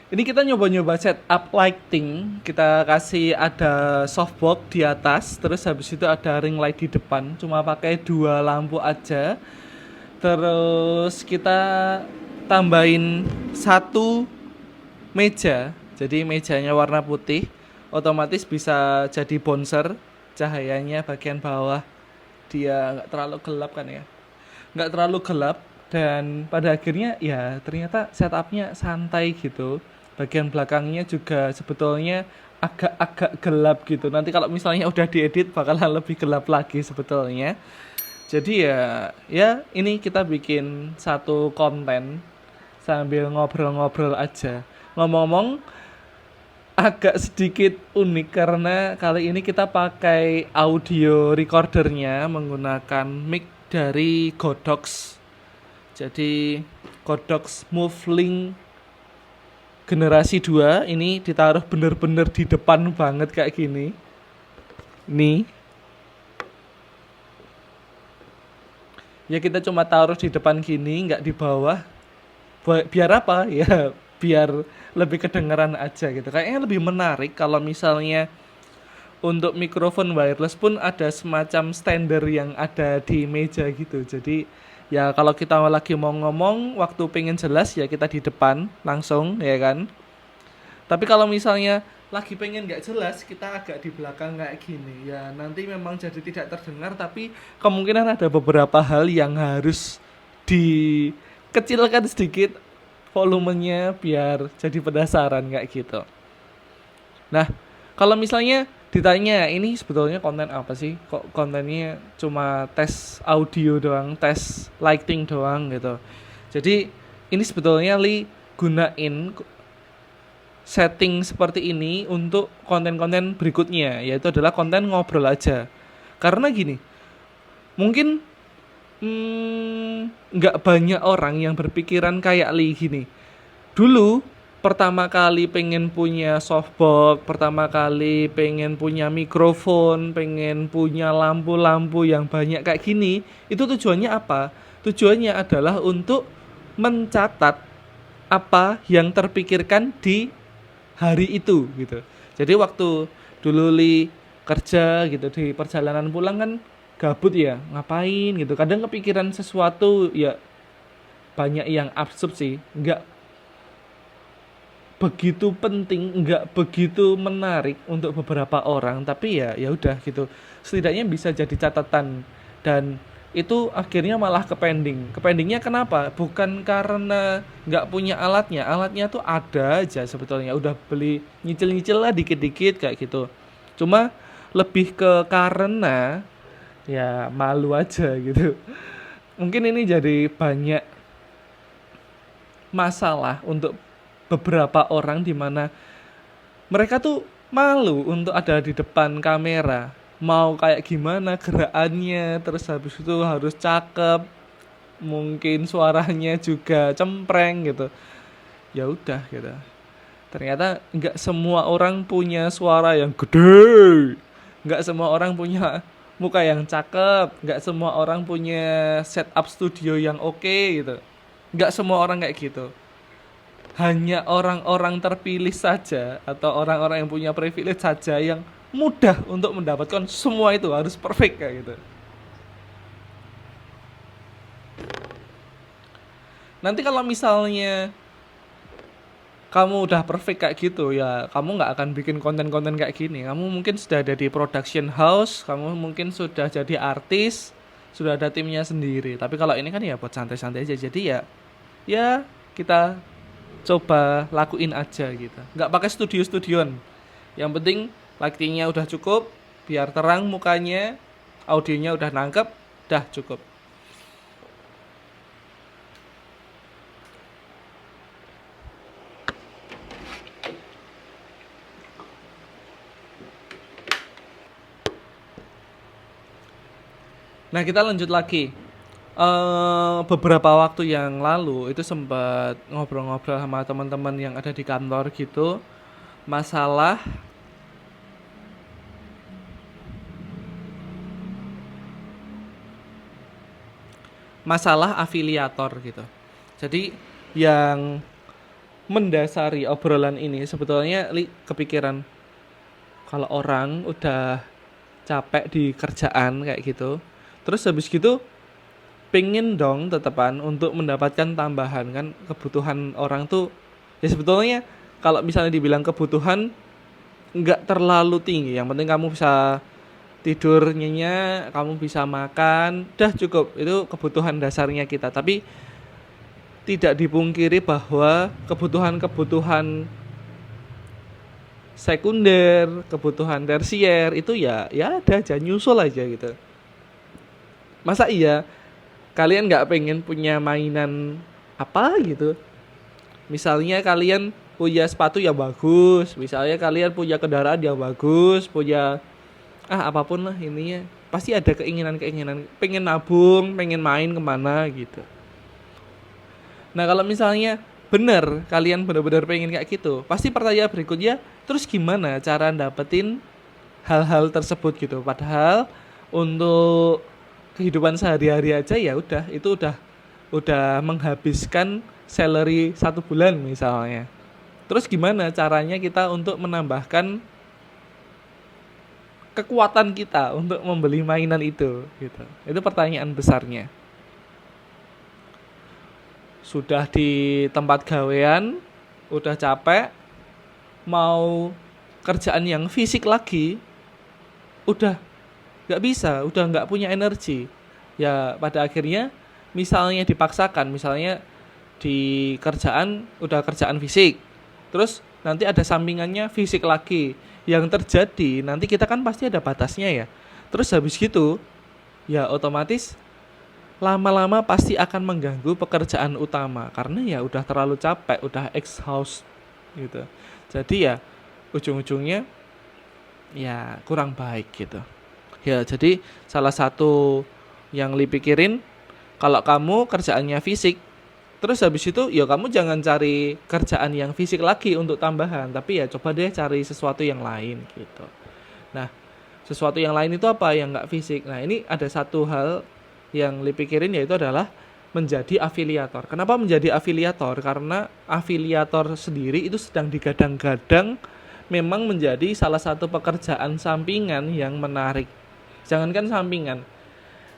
Ini kita nyoba-nyoba setup lighting. Kita kasih ada softbox di atas, terus habis itu ada ring light di depan. Cuma pakai dua lampu aja. Terus kita tambahin satu meja. Jadi mejanya warna putih. Otomatis bisa jadi bouncer. Cahayanya bagian bawah dia nggak terlalu gelap kan ya, nggak terlalu gelap. Dan pada akhirnya ya ternyata setupnya santai gitu. Bagian belakangnya juga sebetulnya agak-agak gelap gitu. Nanti kalau misalnya udah diedit bakalan lebih gelap lagi sebetulnya. Jadi ya ini kita bikin satu konten sambil ngobrol-ngobrol aja. Ngomong-ngomong, agak sedikit unik karena kali ini kita pakai audio recordernya menggunakan mic dari Godox. Jadi Godox Movelink generasi 2 ini ditaruh bener-bener di depan banget kayak gini. Nih, ya kita cuma taruh di depan gini, nggak di bawah. Biar apa? Ya biar lebih kedengeran aja gitu. Kayaknya lebih menarik kalau misalnya untuk mikrofon wireless pun ada semacam standar yang ada di meja gitu. Jadi ya kalau kita lagi mau ngomong waktu pengen jelas ya kita di depan langsung ya kan. Tapi kalau misalnya lagi pengen nggak jelas kita agak di belakang kayak gini ya nanti memang jadi tidak terdengar, tapi kemungkinan ada beberapa hal yang harus dikecilkan sedikit volumenya biar jadi penasaran kayak gitu. Nah, kalau misalnya ditanya ini sebetulnya konten apa sih? Kok kontennya cuma tes audio doang, tes lighting doang gitu. Jadi ini sebetulnya gunain setting seperti ini untuk konten-konten berikutnya, yaitu adalah konten ngobrol aja. Karena gini, mungkin nggak banyak orang yang berpikiran kayak gini. Dulu pertama kali pengen punya softbox, pertama kali pengen punya mikrofon, pengen punya lampu-lampu yang banyak kayak gini, itu tujuannya apa? Tujuannya adalah untuk mencatat apa yang terpikirkan di hari itu gitu. Jadi waktu dulu kerja gitu di perjalanan pulang kan gabut ya, ngapain gitu. Kadang kepikiran sesuatu ya banyak yang absurd sih, nggak begitu penting, nggak begitu menarik untuk beberapa orang, tapi ya udah gitu. Setidaknya bisa jadi catatan dan itu akhirnya malah kepending. Kependingnya kenapa? Bukan karena nggak punya alatnya, alatnya tuh ada aja sebetulnya. Udah beli nyicil-nyicil lah dikit-dikit kayak gitu. Cuma lebih ke karena ya malu aja gitu. Mungkin ini jadi banyak masalah untuk beberapa orang di mana mereka tuh malu untuk ada di depan kamera. Mau kayak gimana gerakannya, terus habis itu harus cakep, mungkin suaranya juga cempreng gitu. Ya udah gitu. Ternyata nggak semua orang punya suara yang gede, nggak semua orang punya muka yang cakep, nggak semua orang punya setup studio yang oke gitu. Nggak semua orang kayak gitu. Hanya orang-orang terpilih saja atau orang-orang yang punya privilege saja yang mudah untuk mendapatkan semua itu harus perfect kayak gitu. Nanti kalau misalnya kamu udah perfect kayak gitu ya kamu nggak akan bikin konten-konten kayak gini. Kamu mungkin sudah ada di production house, kamu mungkin sudah jadi artis, sudah ada timnya sendiri. Tapi kalau ini kan ya buat santai-santai aja. Jadi ya kita coba lakuin aja gitu, nggak pakai studio-studioan. Yang penting lightingnya udah cukup, biar terang mukanya, audionya udah nangkep, udah cukup. Nah kita lanjut lagi. Beberapa waktu yang lalu itu sempat ngobrol-ngobrol sama teman-teman yang ada di kantor gitu, masalah masalah afiliator gitu. Jadi yang mendasari obrolan ini sebetulnya kepikiran kalau orang udah capek di kerjaan kayak gitu, terus habis gitu pengen dong tetepan untuk mendapatkan tambahan kan. Kebutuhan orang tuh ya sebetulnya kalau misalnya dibilang kebutuhan nggak terlalu tinggi, yang penting kamu bisa tidur nyenyak, kamu bisa makan, udah cukup. Itu kebutuhan dasarnya kita. Tapi tidak dipungkiri bahwa kebutuhan-kebutuhan sekunder, kebutuhan tersier itu ya ada aja, nyusul aja gitu. Masa iya kalian nggak pengen punya mainan apa gitu? Misalnya kalian punya sepatu yang bagus, misalnya kalian punya kendaraan yang bagus, punya apapun lah ininya, pasti ada keinginan-keinginan, pengen nabung, pengen main kemana gitu. Nah kalau misalnya bener kalian benar-benar pengen kayak gitu, pasti pertanyaan berikutnya, terus gimana cara dapetin hal-hal tersebut gitu. Padahal untuk kehidupan sehari-hari aja ya udah, itu udah menghabiskan salary 1 bulan misalnya. Terus gimana caranya kita untuk menambahkan kekuatan kita untuk membeli mainan itu gitu. Itu pertanyaan besarnya. Sudah di tempat gawean, udah capek, mau kerjaan yang fisik lagi, udah nggak bisa, udah nggak punya energi. Ya pada akhirnya misalnya dipaksakan, misalnya di kerjaan udah kerjaan fisik, terus nanti ada sampingannya fisik lagi. Yang terjadi nanti kita kan pasti ada batasnya ya. Terus habis gitu ya otomatis lama-lama pasti akan mengganggu pekerjaan utama karena ya udah terlalu capek, udah exhaust gitu. Jadi ya ujung-ujungnya ya kurang baik gitu. Ya jadi salah satu yang dipikirin, kalau kamu kerjaannya fisik, terus habis itu ya kamu jangan cari kerjaan yang fisik lagi untuk tambahan, tapi ya coba deh cari sesuatu yang lain gitu. Nah, sesuatu yang lain itu apa yang nggak fisik? Nah, ini ada satu hal yang dipikirin, yaitu adalah menjadi afiliator. Kenapa menjadi afiliator? Karena afiliator sendiri itu sedang digadang-gadang memang menjadi salah satu pekerjaan sampingan yang menarik. Jangankan sampingan,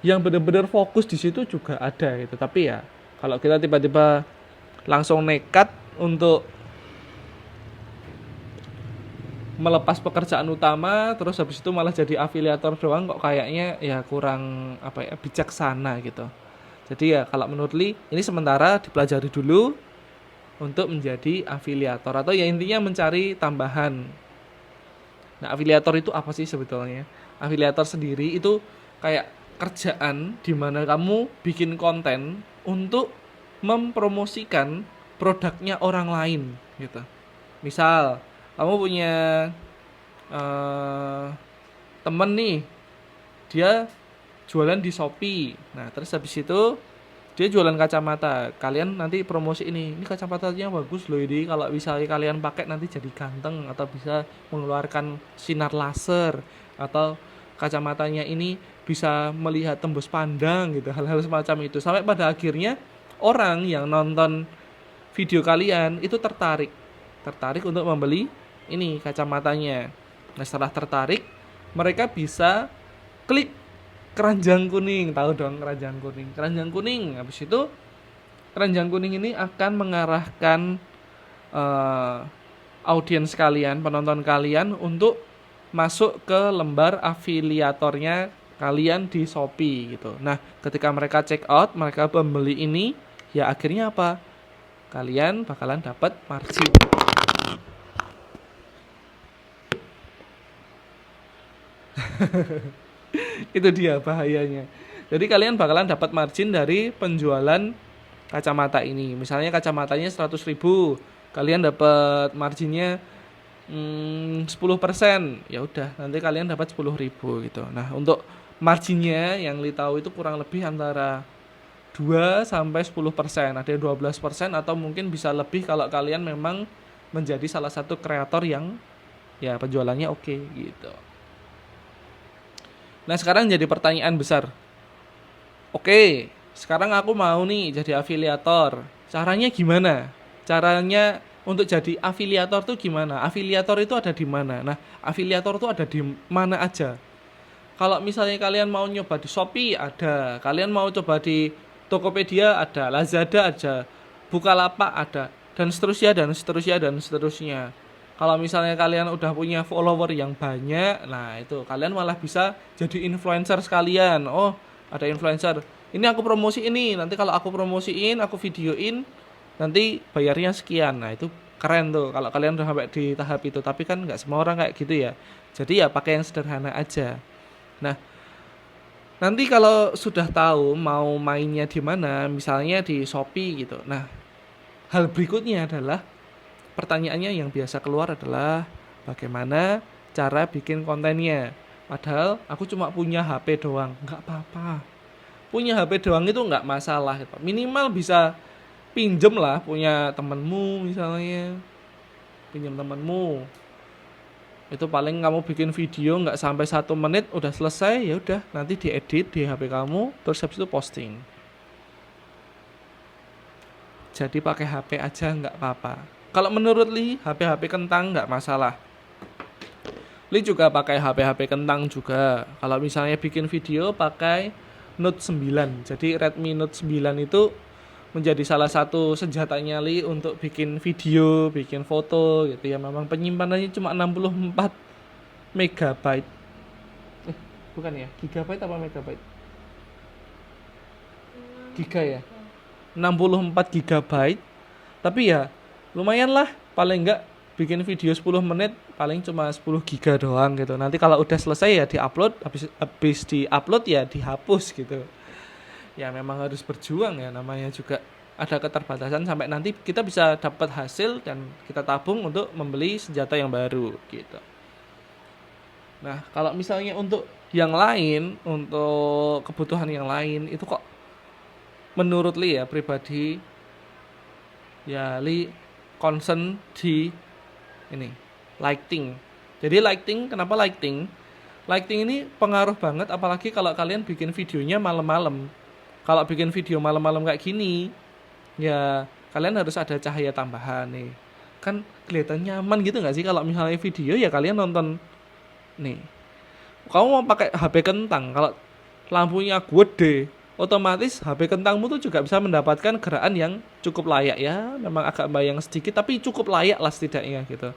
yang benar-benar fokus di situ juga ada gitu. Tapi ya kalau kita tiba-tiba langsung nekat untuk melepas pekerjaan utama terus habis itu malah jadi afiliator doang, kok kayaknya ya kurang bijaksana gitu. Jadi ya kalau menurut Li ini sementara dipelajari dulu untuk menjadi afiliator, atau ya intinya mencari tambahan. Nah, afiliator itu apa sih sebetulnya? Afiliator sendiri itu kayak kerjaan di mana kamu bikin konten untuk mempromosikan produknya orang lain gitu. Misal kamu punya temen nih, dia jualan di Shopee. Nah terus habis itu dia jualan kacamata, kalian nanti promosi ini kacamatanya bagus loh, ini kalau misalnya kalian pakai nanti jadi ganteng, atau bisa mengeluarkan sinar laser, atau kacamatanya ini bisa melihat tembus pandang gitu, hal-hal semacam itu. Sampai pada akhirnya orang yang nonton video kalian itu tertarik untuk membeli ini kacamatanya. Nah setelah tertarik, mereka bisa klik keranjang kuning, tahu dong keranjang kuning. Habis itu keranjang kuning ini akan mengarahkan audiens kalian, penonton kalian untuk masuk ke lembar afiliatornya kalian di Shopee gitu. Nah ketika mereka check out, mereka membeli ini, ya akhirnya apa? Kalian bakalan dapat margin. Itu dia bahayanya. Jadi kalian bakalan dapat margin dari penjualan kacamata ini. Misalnya kacamatanya 100.000, kalian dapat marginnya 10%. Ya udah, nanti kalian dapat 10.000 gitu. Nah, untuk marginnya yang Li tahu itu kurang lebih antara 2 sampai 10%, ada 12%, atau mungkin bisa lebih kalau kalian memang menjadi salah satu kreator yang ya penjualannya oke gitu. Nah sekarang jadi pertanyaan besar. Oke, sekarang aku mau nih jadi afiliator. Caranya gimana? Caranya untuk jadi afiliator tuh gimana? Afiliator itu ada di mana? Nah, afiliator tuh ada di mana aja? Kalau misalnya kalian mau nyoba di Shopee ada, kalian mau coba di Tokopedia ada, Lazada ada, Bukalapak ada, dan seterusnya dan seterusnya dan seterusnya. Kalau misalnya kalian udah punya follower yang banyak, nah itu kalian malah bisa jadi influencer sekalian. Oh, ada influencer. Ini aku promosi ini, nanti kalau aku promosiin, aku videoin, nanti bayarnya sekian. Nah, itu keren tuh kalau kalian udah sampai di tahap itu. Tapi kan nggak semua orang kayak gitu ya. Jadi ya pakai yang sederhana aja. Nah, nanti kalau sudah tahu mau mainnya di mana, misalnya di Shopee gitu. Nah, hal berikutnya adalah pertanyaannya yang biasa keluar adalah bagaimana cara bikin kontennya. Padahal aku cuma punya HP doang, nggak apa-apa. Punya HP doang itu nggak masalah gitu. Minimal bisa pinjem lah punya temenmu misalnya, pinjam temenmu. Itu paling kamu bikin video nggak sampai 1 menit udah selesai, ya udah nanti diedit di HP kamu terus habis itu posting. Jadi pakai HP aja nggak apa-apa. Kalau menurut Li, HP-HP kentang nggak masalah. Li juga pakai HP-HP kentang juga. Kalau misalnya bikin video pakai Note 9. Jadi Redmi Note 9 itu menjadi salah satu senjatanya Li untuk bikin video, bikin foto gitu ya. Memang penyimpanannya cuma 64 megabyte. Bukan ya? Gigabyte apa megabyte? Giga ya? 64 gigabyte. Tapi ya lumayan lah, paling enggak bikin video 10 menit paling cuma 10 giga doang gitu. Nanti kalau udah selesai ya diupload, habis diupload ya dihapus gitu. Ya memang harus berjuang ya, namanya juga ada keterbatasan sampai nanti kita bisa dapat hasil dan kita tabung untuk membeli senjata yang baru gitu. Nah, kalau misalnya untuk yang lain, untuk kebutuhan yang lain itu kok menurut Li ya pribadi ya Li concern di ini lighting. Jadi lighting, kenapa lighting? Lighting ini pengaruh banget apalagi kalau kalian bikin videonya malam-malam. Kalau bikin video malam-malam kayak gini, ya kalian harus ada cahaya tambahan nih. Kan kelihatan nyaman gitu nggak sih kalau misalnya video ya kalian nonton nih. Kamu mau pakai HP kentang, kalau lampunya gede, otomatis HP kentangmu tuh juga bisa mendapatkan gerakan yang cukup layak ya. Memang agak bayang sedikit tapi cukup layak lah setidaknya gitu.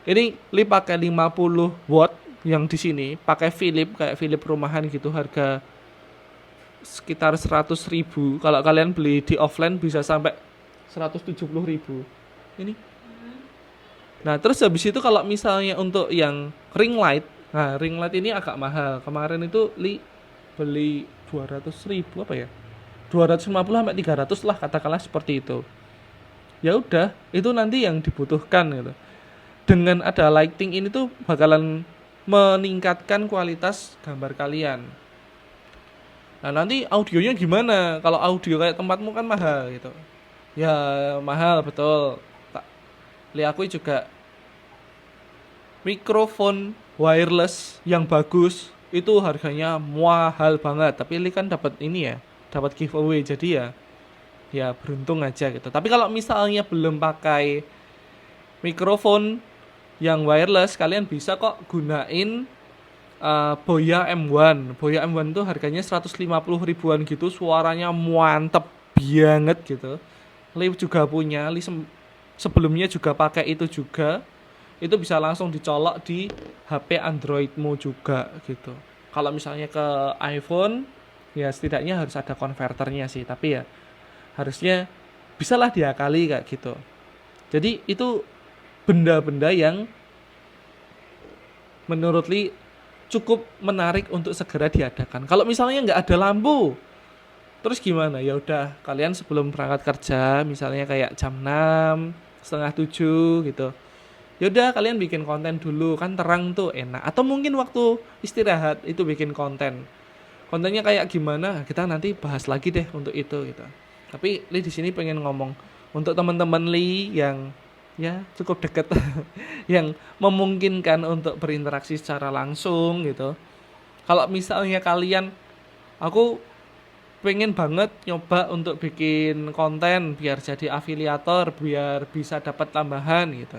Ini Li pakai 50 watt yang di sini, pakai Philips kayak Philips rumahan gitu, harga sekitar 100.000. Kalau kalian beli di offline bisa sampai 170.000. Ini. Nah, terus habis itu kalau misalnya untuk yang ring light, nah ring light ini agak mahal. Kemarin itu Li beli 200.000 apa ya? 250 sampai 300 lah katakanlah seperti itu. Ya udah, itu nanti yang dibutuhkan gitu. Dengan ada lighting ini tuh bakalan meningkatkan kualitas gambar kalian. Nah, nanti audionya gimana? Kalau audio kayak tempatmu kan mahal gitu. Ya, mahal betul. Tak Li aku juga mikrofon wireless yang bagus itu harganya mahal banget. Tapi Li kan dapat ini ya, dapat giveaway jadi ya beruntung aja gitu. Tapi kalau misalnya belum pakai mikrofon yang wireless, kalian bisa kok gunain Boya M1. Boya M1 tuh harganya 150 ribuan gitu, suaranya mantep banget gitu. Li juga punya, Li sebelumnya juga pakai itu juga. Itu bisa langsung dicolok di HP Androidmu juga gitu. Kalau misalnya ke iPhone, ya setidaknya harus ada konverternya sih, tapi ya harusnya bisalah diakali kayak gitu. Jadi itu benda-benda yang menurut Li cukup menarik untuk segera diadakan. Kalau misalnya nggak ada lampu, terus gimana? Ya udah, kalian sebelum berangkat kerja, misalnya kayak jam 6, setengah 7 gitu. Ya udah, kalian bikin konten dulu, kan terang tuh enak. Atau mungkin waktu istirahat itu bikin konten. Kontennya kayak gimana? Kita nanti bahas lagi deh untuk itu gitu. Tapi Li di sini pengen ngomong untuk teman-teman Li yang ya cukup deket yang memungkinkan untuk berinteraksi secara langsung gitu. Kalau misalnya kalian, aku pengen banget nyoba untuk bikin konten biar jadi afiliator, biar bisa dapat tambahan gitu.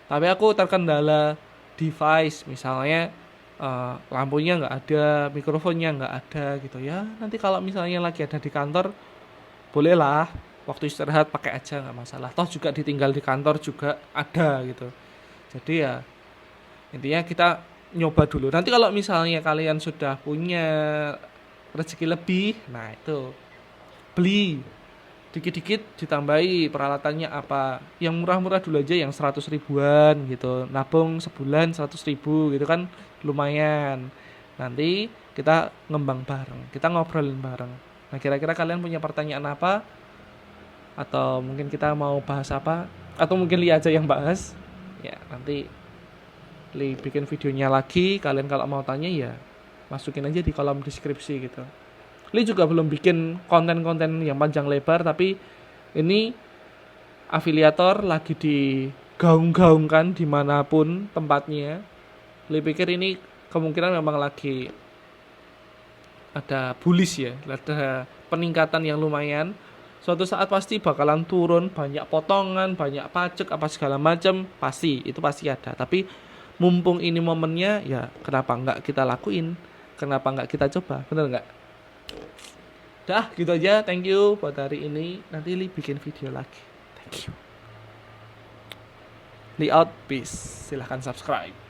Tapi aku terkendala device, misalnya lampunya nggak ada, mikrofonnya nggak ada gitu ya. Nanti kalau misalnya lagi ada di kantor, bolehlah waktu istirahat pakai aja nggak masalah. Toh juga ditinggal di kantor juga ada gitu. Jadi ya intinya kita nyoba dulu. Nanti kalau misalnya kalian sudah punya rezeki lebih, nah itu beli dikit-dikit ditambahi peralatannya apa yang murah-murah dulu aja yang 100 ribuan gitu, nabung sebulan 100 ribu gitu kan lumayan. Nanti kita ngembang bareng, kita ngobrolin bareng. Nah kira-kira kalian punya pertanyaan apa, atau mungkin kita mau bahas apa, atau mungkin Li aja yang bahas ya. Nanti Li bikin videonya lagi, kalian kalau mau tanya ya masukin aja di kolom deskripsi gitu. Li juga belum bikin konten-konten yang panjang lebar, tapi ini afiliator lagi digaung-gaungkan dimanapun tempatnya. Li pikir ini kemungkinan memang lagi ada bullish ya, ada peningkatan yang lumayan. Suatu saat pasti bakalan turun, banyak potongan, banyak pajak apa segala macam, pasti itu pasti ada. Tapi mumpung ini momennya, ya kenapa nggak kita lakuin, kenapa nggak kita coba, bener nggak? Dah gitu aja, thank you buat hari ini. Nanti Li bikin video lagi. Thank you. Li out, peace. Silahkan subscribe.